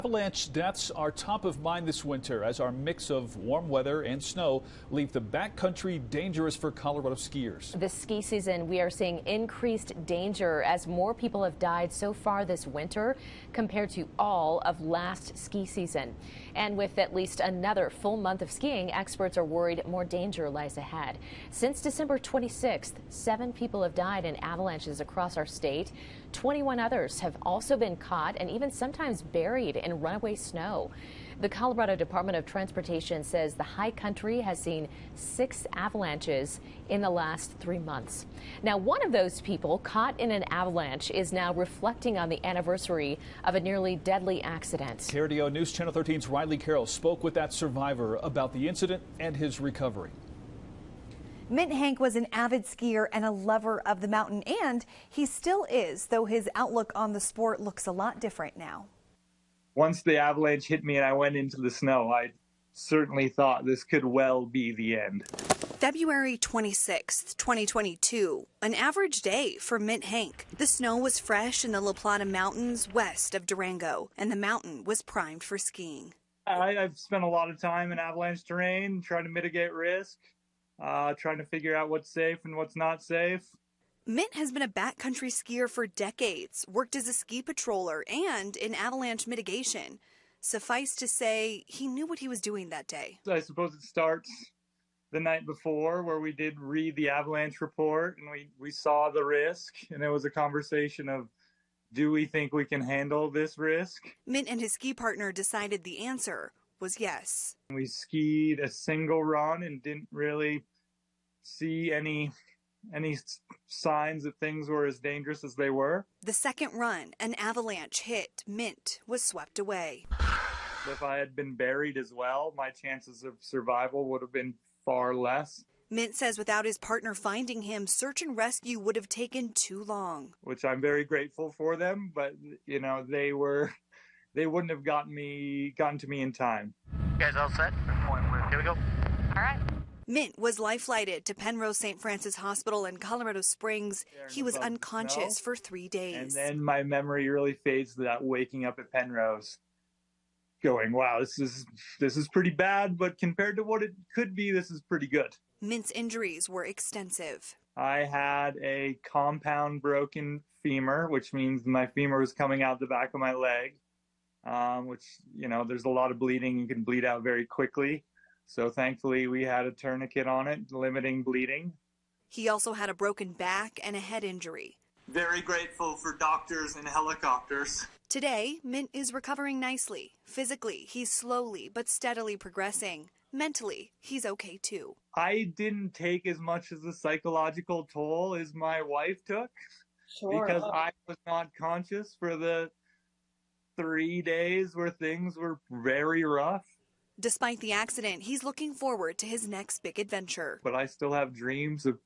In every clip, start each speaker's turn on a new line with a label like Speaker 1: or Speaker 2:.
Speaker 1: Avalanche deaths are top of mind this winter as our mix of warm weather and snow leave the backcountry dangerous for Colorado skiers.
Speaker 2: This ski season, we are seeing increased danger as more people have died so far this winter compared to all of last ski season. And with at least another full month of skiing, experts are worried more danger lies ahead. Since December 26th, 7 people have died in avalanches across our state. 21 others have also been caught and even sometimes buried in runaway snow. The Colorado Department of Transportation says the high country has seen 6 avalanches in the last 3 months. Now, one of those people caught in an avalanche is now reflecting on the anniversary of a nearly deadly accident.
Speaker 1: KRDO News Channel 13's Riley Carroll spoke with that survivor about the incident and his recovery.
Speaker 3: Mint Hank was an avid skier and a lover of the mountain, and he still is, though his outlook on the sport looks a lot different now.
Speaker 4: Once the avalanche hit me and I went into the snow, I certainly thought this could well be the end.
Speaker 5: February 26th, 2022, an average day for Mint Hank. The snow was fresh in the La Plata Mountains west of Durango, and the mountain was primed for skiing.
Speaker 4: I've spent a lot of time in avalanche terrain trying to mitigate risk. Trying to figure out what's safe and what's not safe.
Speaker 5: Mint has been a backcountry skier for decades, worked as a ski patroller and in avalanche mitigation. Suffice to say, he knew what he was doing that day.
Speaker 4: I suppose it starts the night before where we did read the avalanche report and we saw the risk, and it was a conversation of, do we think we can handle this risk?
Speaker 5: Mint and his ski partner decided the answer was yes.
Speaker 4: We skied a single run and didn't really see any signs that things were as dangerous as they were.
Speaker 5: The second run, an avalanche hit. Mint was swept away.
Speaker 4: If I had been buried as well, my chances of survival would have been far less.
Speaker 5: Mint says without his partner finding him, search and rescue would have taken too long.
Speaker 4: Which I'm very grateful for them, but they wouldn't have gotten to me in time.
Speaker 6: You guys all set? Here we go.
Speaker 5: All right. Mint was life-flighted to Penrose St. Francis Hospital in Colorado Springs. He was unconscious for 3 days.
Speaker 4: And then my memory really fades to that waking up at Penrose, going, wow, this is pretty bad, but compared to what it could be, this is pretty good.
Speaker 5: Mint's injuries were extensive.
Speaker 4: I had a compound broken femur, which means my femur was coming out the back of my leg, which, there's a lot of bleeding. You can bleed out very quickly. So thankfully, we had a tourniquet on it, limiting bleeding.
Speaker 5: He also had a broken back and a head injury.
Speaker 4: Very grateful for doctors and helicopters.
Speaker 5: Today, Mint is recovering nicely. Physically, he's slowly but steadily progressing. Mentally, he's okay too.
Speaker 4: I didn't take as much as the psychological toll as my wife took. Sure. Because I was not conscious for the 3 days where things were very rough.
Speaker 5: Despite the accident, he's looking forward to his next big adventure.
Speaker 4: But I still have dreams of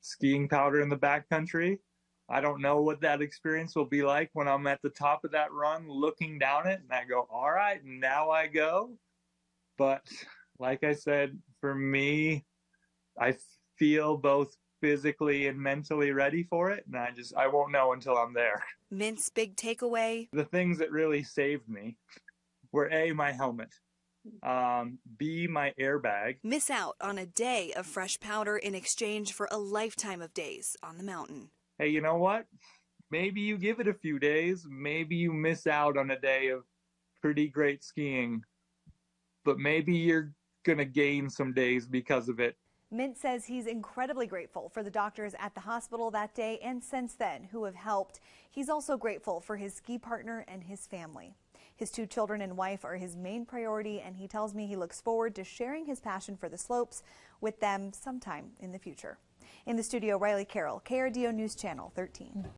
Speaker 4: skiing powder in the backcountry. I don't know what that experience will be like when I'm at the top of that run looking down it and I go, all right, now I go. But like I said, for me, I feel both physically and mentally ready for it. And I won't know until I'm there.
Speaker 5: Mint's big takeaway.
Speaker 4: The things that really saved me were A, my helmet. B, my airbag.
Speaker 5: Miss out on a day of fresh powder in exchange for a lifetime of days on the mountain.
Speaker 4: Hey, you know what? Maybe you give it a few days. Maybe you miss out on a day of pretty great skiing. But maybe you're going to gain some days because of it.
Speaker 3: Mint says he's incredibly grateful for the doctors at the hospital that day and since then who have helped. He's also grateful for his ski partner and his family. His 2 children and wife are his main priority, and he tells me he looks forward to sharing his passion for the slopes with them sometime in the future. In the studio, Riley Carroll, KRDO News Channel 13.